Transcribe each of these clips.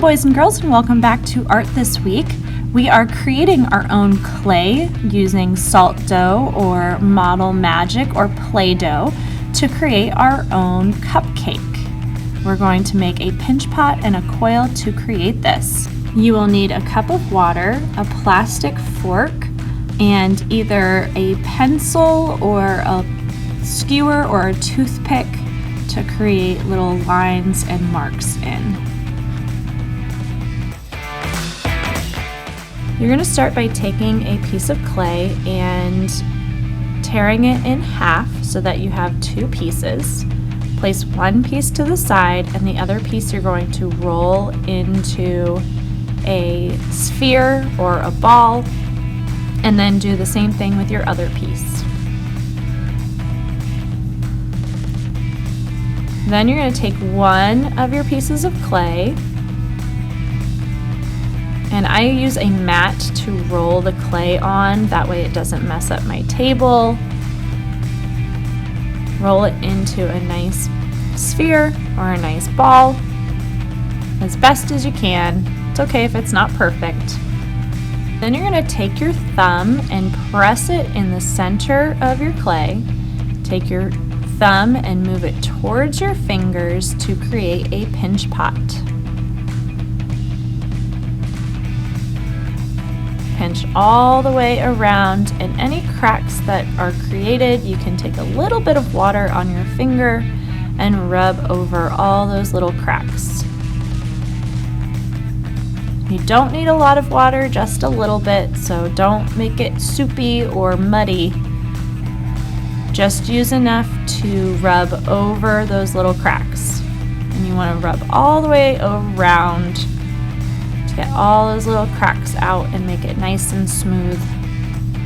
boys and girls, and welcome back to Art This Week. We are creating our own clay using salt dough or model magic or Play-Doh to create our own cupcake. We're going to make a pinch pot and a coil to create this. You will need a cup of water, a plastic fork, and either a pencil or a skewer or a toothpick to create little lines and marks in. You're going to start by taking a piece of clay and tearing it in half so that you have two pieces. Place one piece to the side and the other piece you're going to roll into a sphere or a ball, and then do the same thing with your other piece. Then you're going to take one of your pieces of clay, and I use a mat to roll the clay on, that way it doesn't mess up my table. Roll it into a nice sphere or a nice ball as best as you can. It's okay if it's not perfect. Then you're going to take your thumb and press it in the center of your clay. Take your thumb and move it towards your fingers to create a pinch pot. Pinch all the way around, and any cracks that are created, you can take a little bit of water on your finger and rub over all those little cracks. You don't need a lot of water, just a little bit, so don't make it soupy or muddy. Just use enough to rub over those little cracks. And you want to rub all the way around to get all those little cracks out and make it nice and smooth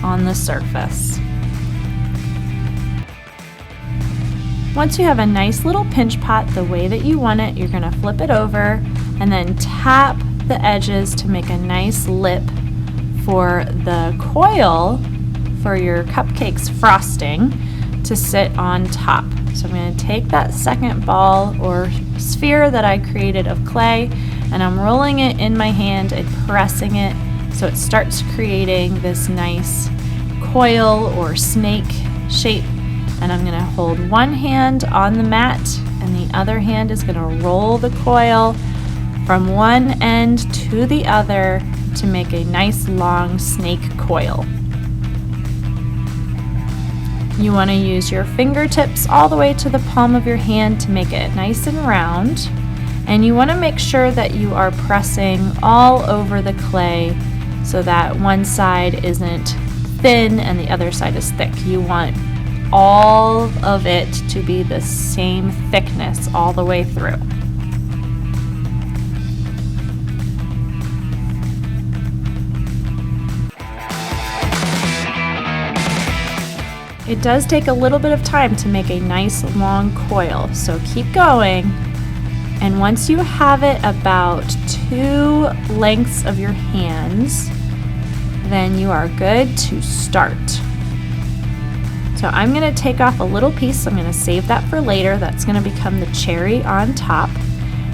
on the surface. Once you have a nice little pinch pot the way that you want it, you're going to flip it over and then tap the edges to make a nice lip for the coil for your cupcake's frosting to sit on top. So I'm going to take that second ball or sphere that I created of clay, and I'm rolling it in my hand and pressing it so it starts creating this nice coil or snake shape. And I'm going to hold one hand on the mat and the other hand is going to roll the coil from one end to the other to make a nice long snake coil. You want to use your fingertips all the way to the palm of your hand to make it nice and round. And you want to make sure that you are pressing all over the clay so that one side isn't thin and the other side is thick. You want all of it to be the same thickness all the way through. It does take a little bit of time to make a nice long coil, so keep going. And once you have it about 2 lengths of your hands, then you are good to start. So I'm going to take off a little piece. I'm going to save that for later. That's going to become the cherry on top.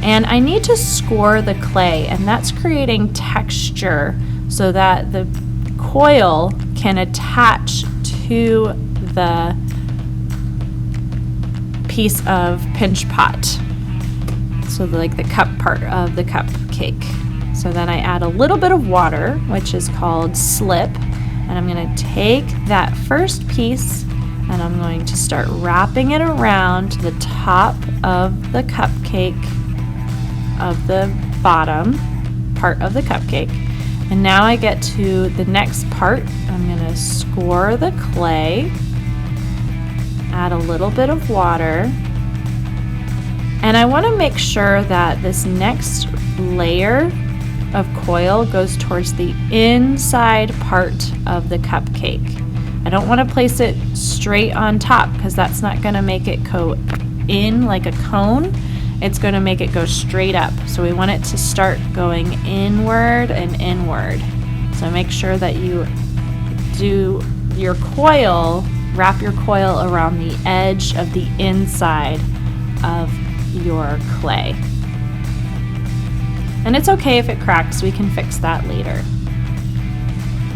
And I need to score the clay, and that's creating texture so that the coil can attach to the piece of pinch pot, so like the cup part of the cupcake. So then I add a little bit of water, which is called slip, and I'm going to take that first piece and I'm going to start wrapping it around the top of the cupcake, of the bottom part of the cupcake. And now I get to the next part. I'm going to score the clay, add a little bit of water, and I want to make sure that this next layer of coil goes towards the inside part of the cupcake. I don't want to place it straight on top because that's not going to make it go in like a cone. It's going to make it go straight up. So we want it to start going inward and inward. So make sure that you do your coil, wrap your coil around the edge of the inside of your clay. And it's okay if it cracks, we can fix that later.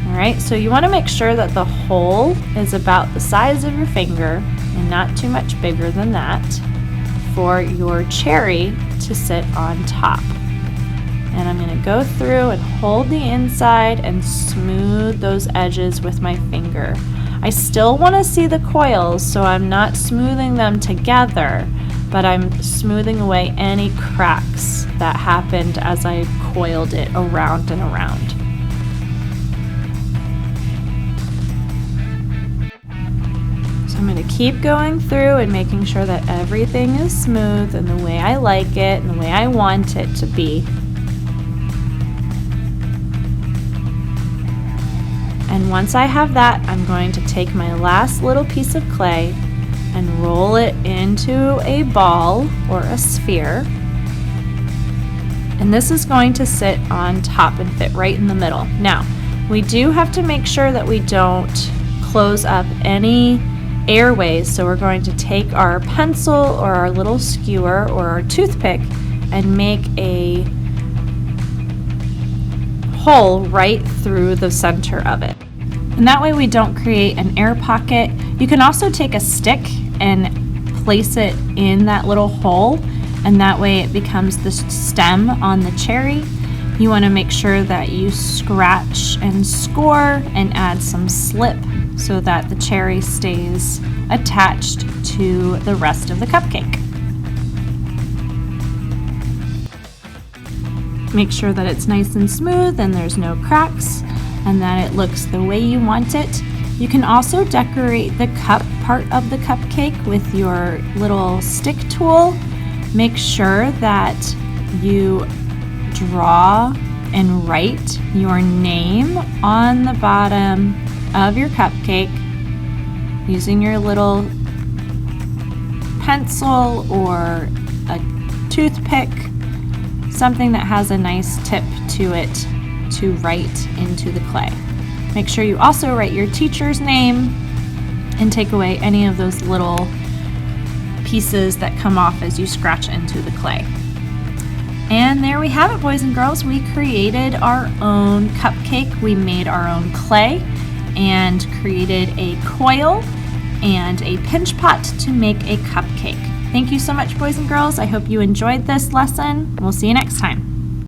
All right, so you want to make sure that the hole is about the size of your finger and not too much bigger than that for your cherry to sit on top. And I'm going to go through and hold the inside and smooth those edges with my finger. I still want to see the coils, so I'm not smoothing them together, but I'm smoothing away any cracks that happened as I coiled it around and around. So I'm going to keep going through and making sure that everything is smooth and the way I like it and the way I want it to be. And once I have that, I'm going to take my last little piece of clay and roll it into a ball or a sphere. And this is going to sit on top and fit right in the middle. Now, we do have to make sure that we don't close up any airways, so we're going to take our pencil or our little skewer or our toothpick and make a hole right through the center of it. And that way we don't create an air pocket. You can also take a stick and place it in that little hole, and that way it becomes the stem on the cherry. You want to make sure that you scratch and score and add some slip so that the cherry stays attached to the rest of the cupcake. Make sure that it's nice and smooth and there's no cracks and that it looks the way you want it. You can also decorate the cup part of the cupcake with your little stick tool. Make sure that you draw and write your name on the bottom of your cupcake using your little pencil or a toothpick, something that has a nice tip to it to write into the clay. Make sure you also write your teacher's name and take away any of those little pieces that come off as you scratch into the clay. And there we have it, boys and girls. We created our own cupcake. We made our own clay and created a coil and a pinch pot to make a cupcake. Thank you so much, boys and girls. I hope you enjoyed this lesson. We'll see you next time.